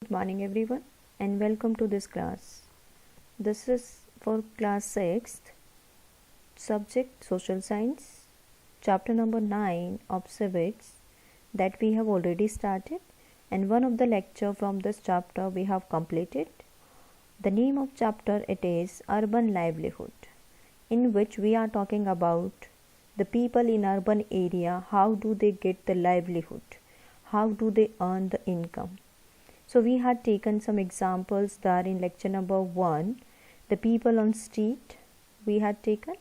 Good morning everyone and welcome to this class. This is for class 6th, subject social science, chapter number 9 of civics that we have already started, and one of the lecture from this chapter we have completed. The name of chapter it is Urban Livelihood, in which we are talking about the people in urban area, how do they get the livelihood, how do they earn the income. So we had taken some examples there in lecture number 1, the people on street we had taken,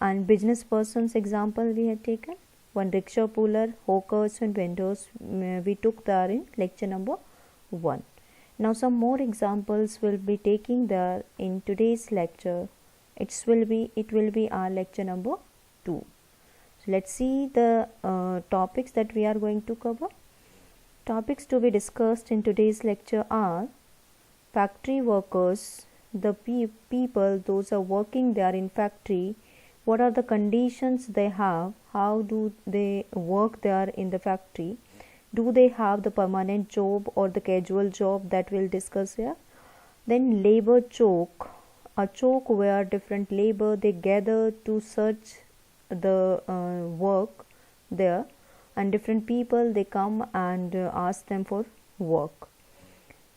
and business persons example we had taken, one rickshaw puller, hawkers and vendors we took there in lecture number 1. Now some more examples will be taking there in today's lecture. It will be our lecture number 2. So let's see the topics that we are going to cover. Topics to be discussed in today's lecture are factory workers, the people, those are working there in factory, what are the conditions they have, how do they work there in the factory, do they have the permanent job or the casual job, that we'll discuss here. Then labor choke, a choke where different labor they gather to search the work there, and different people they come and ask them for work.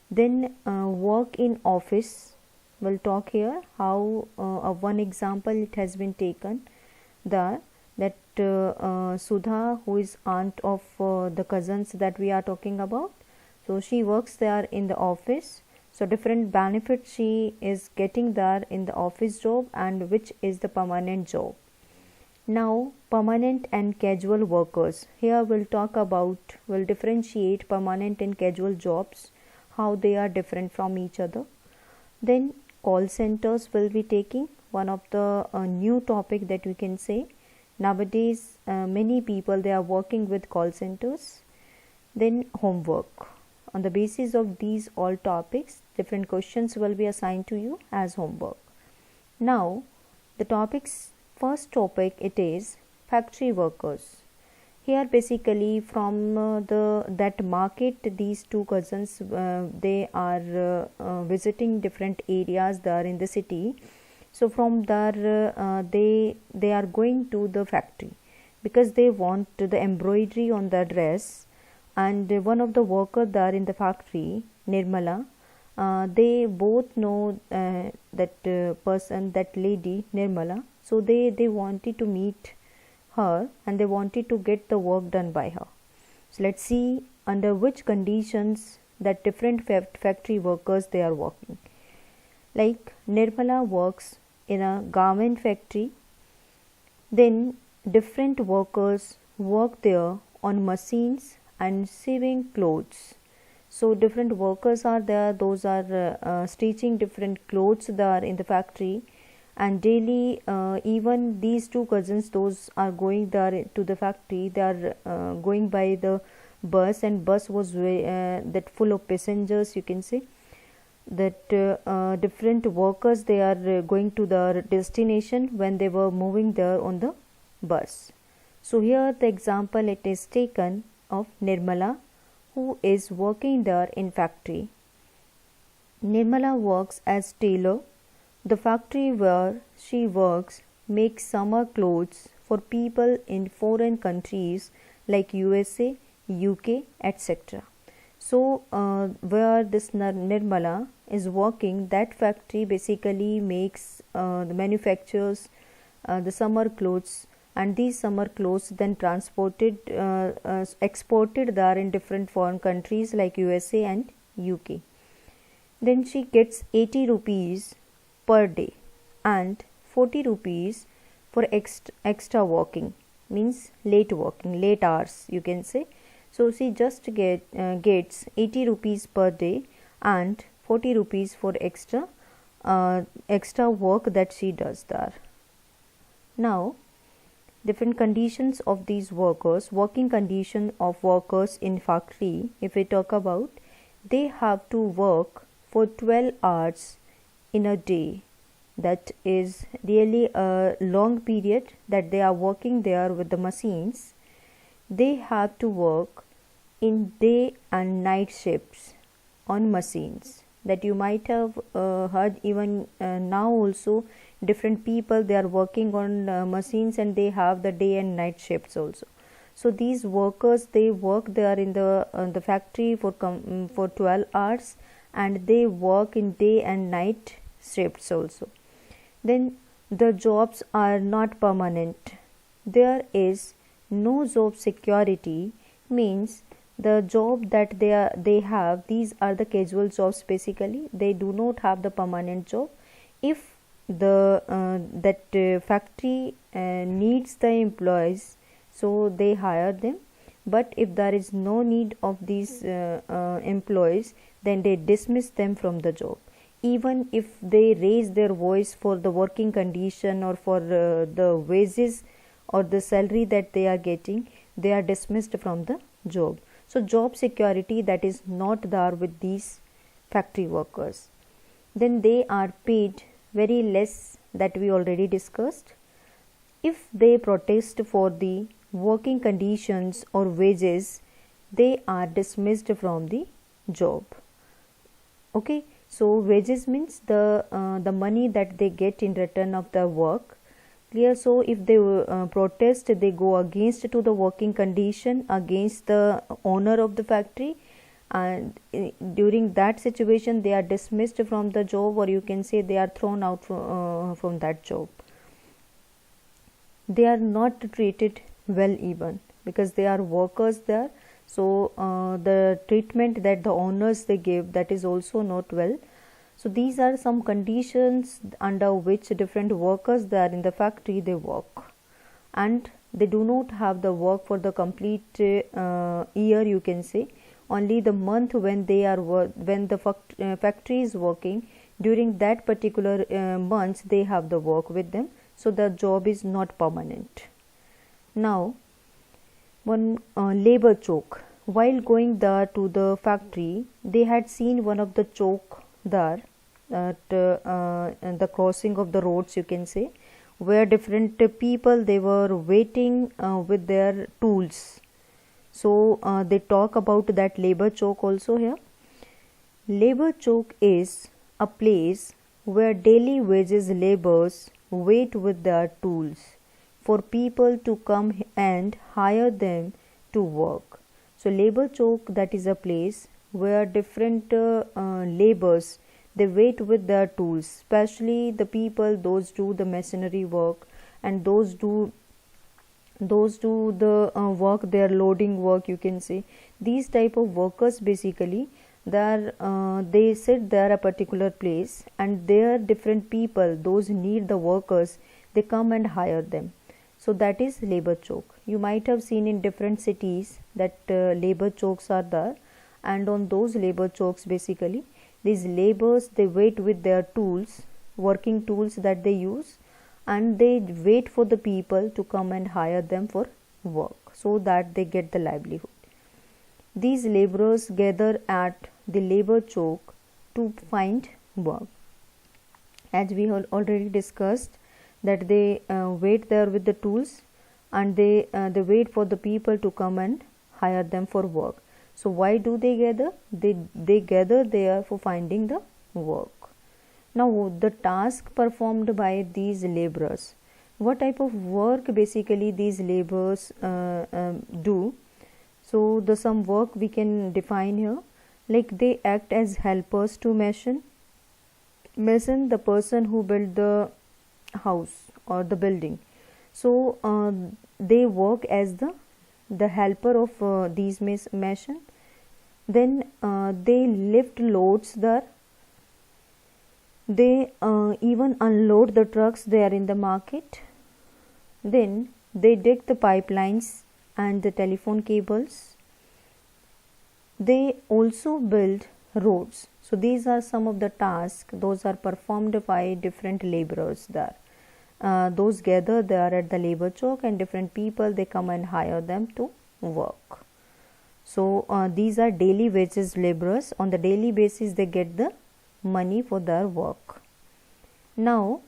Then work in office, we'll talk here how one example it has been taken there, that Sudha, who is aunt of the cousins that we are talking about, so she works there in the office, so different benefits she is getting there in the office job and which is the permanent job. Now permanent and casual workers, here we'll differentiate permanent and casual jobs, how they are different from each other. Then call centers will be taking, one of the new topic that we can say. Nowadays many people they are working with call centers. Then homework, on the basis of these all topics different questions will be assigned to you as homework. Now the topics, first topic it is factory workers. Here basically from that market these two cousins they are visiting different areas there in the city. So from there they are going to the factory because they want the embroidery on the dress, and one of the worker there in the factory, Nirmala, they both know that person, that lady Nirmala. So they wanted to meet her and they wanted to get the work done by her. So let's see under which conditions that different factory workers they are working. Like Nirmala works in a garment factory. Then different workers work there on machines and sewing clothes. So different workers are there, those are stitching different clothes there in the factory. And daily even these two cousins, those are going there to the factory, they are going by the bus, and bus was that full of passengers, you can say that different workers they are going to their destination when they were moving there on the bus. So here the example it is taken of Nirmala, who is working there in factory. Nirmala works as tailor. The factory where she works makes summer clothes for people in foreign countries like USA, UK, etc. So where this Nirmala is working, that factory basically makes the manufactures the summer clothes, and these summer clothes then transported exported there in different foreign countries like USA and UK. Then she gets 80 rupees per day and 40 rupees for extra working, means late working, late hours you can say. So she just gets 80 rupees per day and 40 rupees for extra work that she does there. Now different conditions of these workers, working condition of workers in factory, if we talk about, they have to work for 12 hours in a day. That is really a long period that they are working there with the machines. They have to work in day and night shifts. on machines, that you might have heard. Even now also different people, they are working on machines, and they have the day and night shifts also. So these workers, they work there in the factory for 12 hours, and they work in day and night shifts also. Then the jobs are not permanent. There is no job security, means the job that they have, these are the casual jobs basically. They do not have the permanent job. If the factory needs the employees, so they hire them, but if there is no need of these employees, then they dismiss them from the job. Even if they raise their voice for the working condition or for the wages or the salary that they are getting, they are dismissed from the job. So job security, that is not there with these factory workers. Then they are paid very less, that we already discussed. If they protest for the working conditions or wages, they are dismissed from the job. Okay, so wages means the money that they get in return of the work. Clear? So if they protest, they go against to the working condition, against the owner of the factory, and during that situation they are dismissed from the job, or you can say they are thrown out from that job. They are not treated well even, because they are workers there. So the treatment that the owners they give, that is also not well. So these are some conditions under which different workers there in the factory they work, and they do not have the work for the complete year, you can say. Only the month when they are when the factory is working, during that particular months they have the work with them. So the job is not permanent. Now one labor choke. While going there to the factory, they had seen one of the choke there at the crossing of the roads, you can say, where different people they were waiting with their tools. So they talk about that labor choke also here. Labor choke is a place where daily wages laborers wait with their tools for people to come and hire them to work. So labor choke, that is a place where different laborers they wait with their tools, especially the people those do the masonry work, and those do the work, their loading work, you can say. These type of workers basically, they sit there a particular place, and there different people, those need the workers, they come and hire them. So that is labor choke. You might have seen in different cities that labor chokes are there, and on those labor chokes basically these laborers they wait with their tools, working tools that they use, and they wait for the people to come and hire them for work, so that they get the livelihood. These laborers gather at the labor choke to find work. As we have already discussed, that they wait there with the tools, and they wait for the people to come and hire them for work. So why do they gather? They gather there for finding the work. Now the task performed by these laborers, what type of work basically these laborers do? So the some work we can define here, like they act as helpers to mason, the person who built the house or the building. So they work as the helper of these mason. Then they lift loads there. They even unload the trucks there in the market. Then they dig the pipelines and the telephone cables. They also build roads. So these are some of the tasks, those are performed by different laborers there. Those gather there at the labor choke, and different people they come and hire them to work. So these are daily wages laborers. On the daily basis they get the money for their work. Now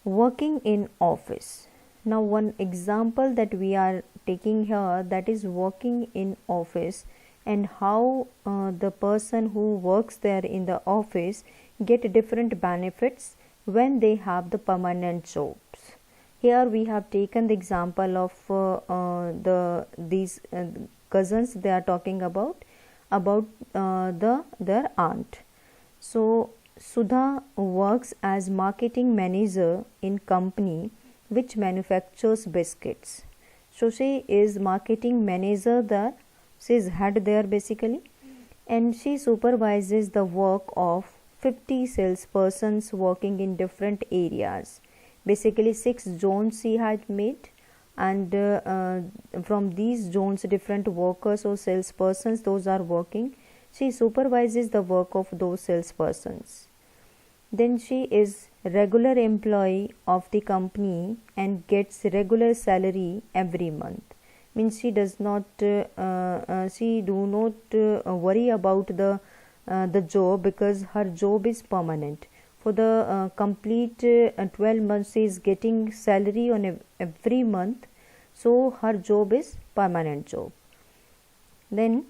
working in office. Now one example that we are taking here, that is working in office, and how the person who works there in the office get different benefits when they have the permanent jobs. Here we have taken the example of these cousins. They are talking about their aunt. So Sudha works as marketing manager in company which manufactures biscuits. So she is marketing manager there. She is head there basically, and she supervises the work of 50 salespersons working in different areas. Basically 6 zones she had made, and from these zones different workers or salespersons those are working. She supervises the work of those salespersons. Then she is regular employee of the company and gets regular salary every month. Means she does not she do not worry about the job, because her job is permanent. For the complete 12 months she is getting salary on every month, so her job is permanent job. Then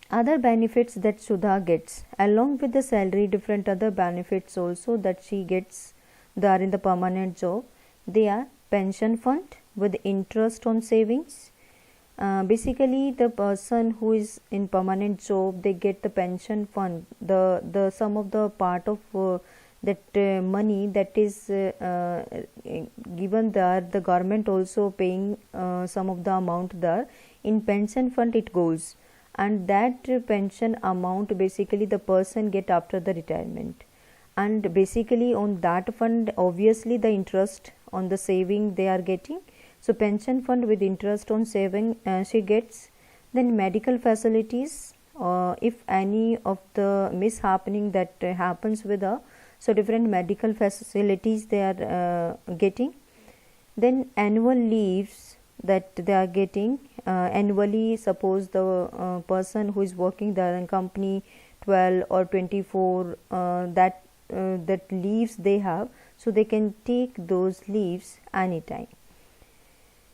other benefits that Sudha gets along with the salary, different other benefits also that she gets, they are in the permanent job. They are pension fund with interest on savings. Basically the person who is in permanent job, they get the pension fund, the sum of the part of that money that is given there, the government also paying some of the amount there. In pension fund it goes, and that pension amount basically the person get after the retirement, and basically on that fund obviously the interest on the saving they are getting. So pension fund with interest on saving she gets. Then medical facilities, if any of the mishappening that happens with her, so different medical facilities they are getting. Then annual leaves that they are getting annually. Suppose the person who is working there in company 12 or 24 that leaves they have, so they can take those leaves anytime.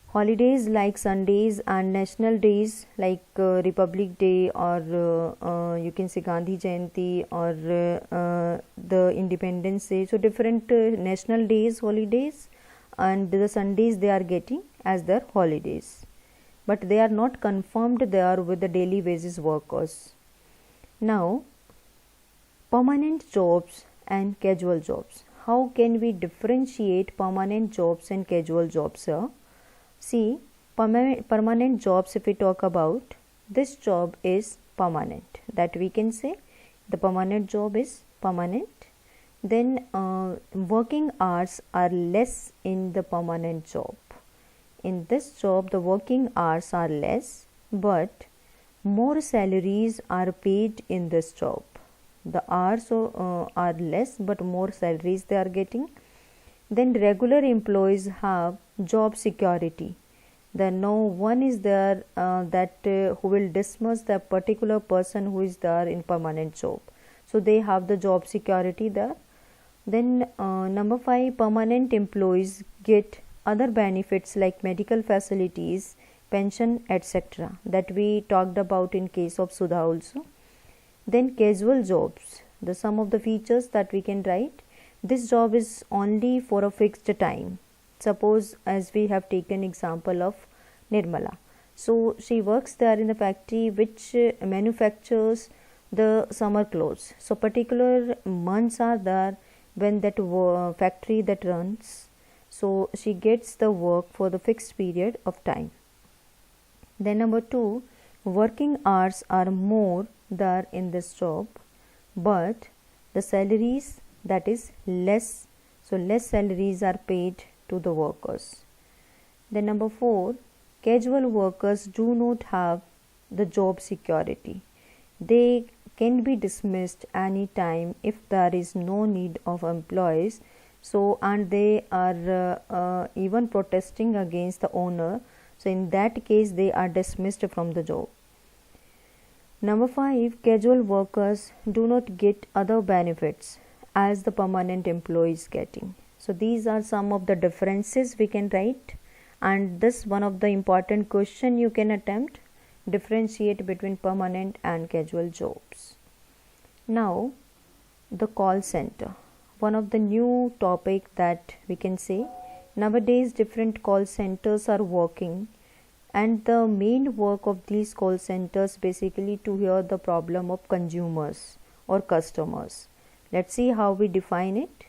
Holidays like Sundays and national days like Republic Day, or you can say Gandhi Jayanti, or the Independence Day. So different national days, holidays, and the Sundays they are getting as their holidays, but they are not confirmed there with the daily wages workers. Now permanent jobs and casual jobs. How can we differentiate permanent jobs and casual jobs here? See, permanent jobs, if we talk about, this job is permanent, that we can say the permanent job is permanent. Then working hours are less in the permanent job. In this job the working hours are less, but more salaries are paid in this job. The hours are less, but more salaries they are getting. Then regular employees have job security. Then no one is there who will dismiss the particular person who is there in permanent job. So they have the job security there. Then number 5, permanent employees get other benefits like medical facilities, pension, etc. that we talked about in case of Sudha also. Then casual jobs, the some of the features that we can write. This job is only for a fixed time. Suppose as we have taken example of Nirmala. So she works there in the factory which manufactures the summer clothes. So particular months are there when that factory that runs. So she gets the work for the fixed period of time. Then number 2, working hours are more there in this job, but the salaries that is less. So less salaries are paid to the workers. Then number 4, casual workers do not have the job security. They can be dismissed any time if there is no need of employees. So and they are even protesting against the owner. So in that case they are dismissed from the job. Number 5, casual workers do not get other benefits as the permanent employee is getting. So these are some of the differences we can write, and this one of the important question you can attempt differentiate between permanent and casual jobs. Now, the call center, one of the new topic that we can say. Nowadays different call centers are working, and the main work of these call centers basically to hear the problem of consumers or customers. Let's see how we define it.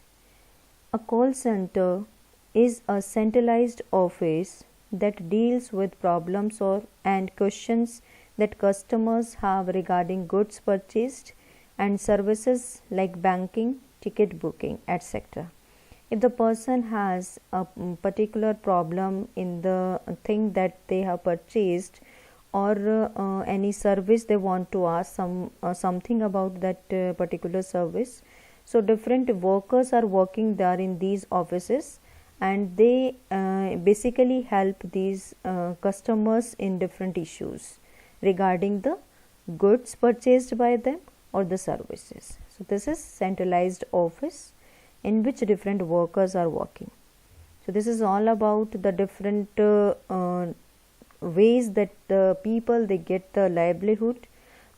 A call center is a centralized office that deals with problems and questions that customers have regarding goods purchased and services like banking, ticket booking, etc. If the person has a particular problem in the thing that they have purchased, or any service they want to ask something about that particular service, so different workers are working there in these offices, and they basically help these customers in different issues regarding the goods purchased by them or the services. So this is centralized office in which different workers are working. So this is all about the different ways that the people they get the livelihood.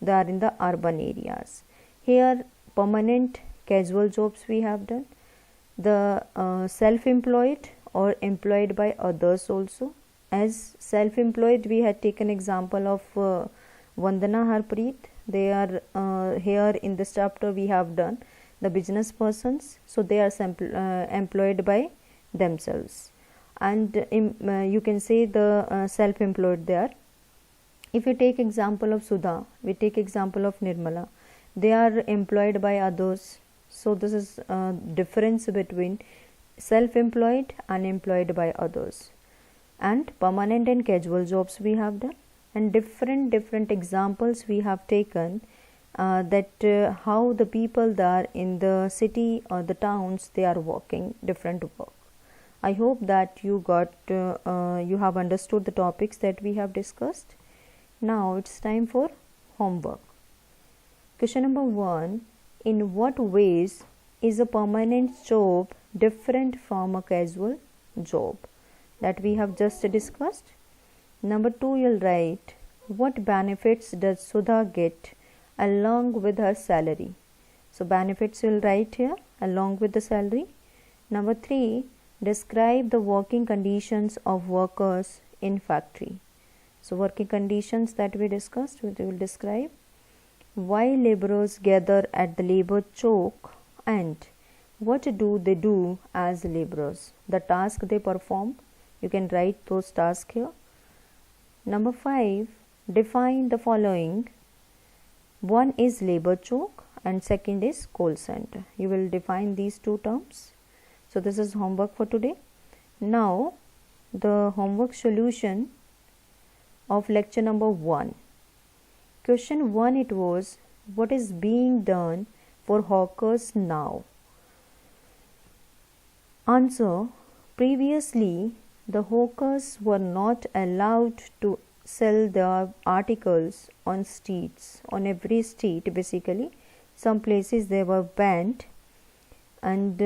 They are in the urban areas. Here permanent, casual jobs we have done. The self-employed or employed by others also. As self-employed, we had taken example of Vandana Harpreet. They are here in this chapter we have done the business persons. So they are employed by themselves, and you can say the self-employed there. If we take example of Sudha, we take example of Nirmala, they are employed by others. So this is a difference between self-employed and employed by others. And permanent and casual jobs we have done, and different examples we have taken that how the people there in the city or the towns they are working different work. I hope that you have understood the topics that we have discussed. Now it's time for homework. Question number 1. In what ways is a permanent job different from a casual job? That we have just discussed. Number 2, you'll write what benefits does Sudha get along with her salary. So benefits you'll write here along with the salary. Number 3, describe the working conditions of workers in factory. So working conditions that we discussed, we will describe. Why laborers gather at the labor choke, and what do they do as laborers? The task they perform. You can write those tasks here. Number 5, define the following. One is labor choke and second is call center. You will define these two terms. So this is homework for today. Now the homework solution of lecture number 1. Question 1 it was, what is being done for hawkers now? Answer, previously the hawkers were not allowed to sell their articles on streets, on every street basically. Some places they were banned, and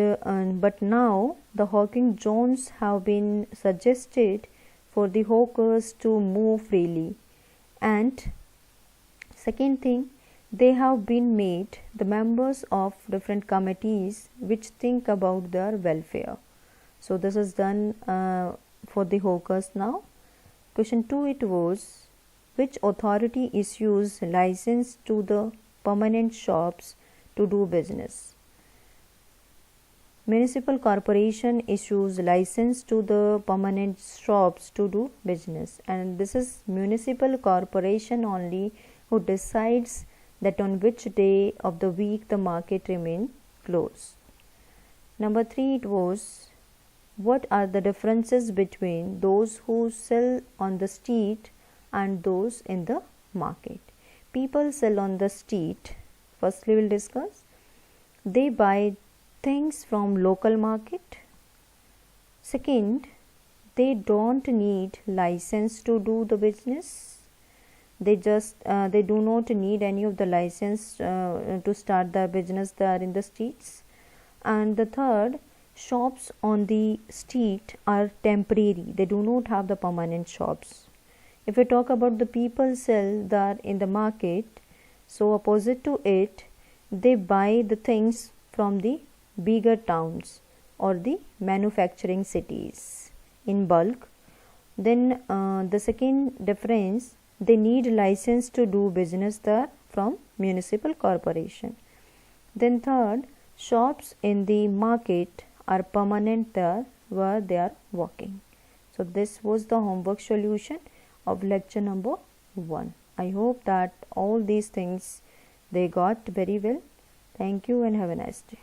but now the hawking zones have been suggested for the hawkers to move freely. And second thing, they have been made the members of different committees which think about their welfare. So this is done for the hawkers now. Question 2 it was, which authority issues license to the permanent shops to do business? Municipal corporation issues license to the permanent shops to do business, and this is municipal corporation only who decides that on which day of the week the market remain closed. Number 3 it was, what are the differences between those who sell on the street and those in the market? People sell on the street. Firstly we will discuss. They buy things from local market. Second, they don't need license to do the business. They do not need any of the license to start their business there in the streets. And the third, shops on the street are temporary. They do not have the permanent shops. If we talk about the people sell that in the market, so opposite to it, they buy the things from the bigger towns or the manufacturing cities in bulk. Then the second difference, they need license to do business there from municipal corporation. Then third, shops in the market are permanent there where they are working. So this was the homework solution of lecture number 1. I hope that all these things they got very well. Thank you and have a nice day.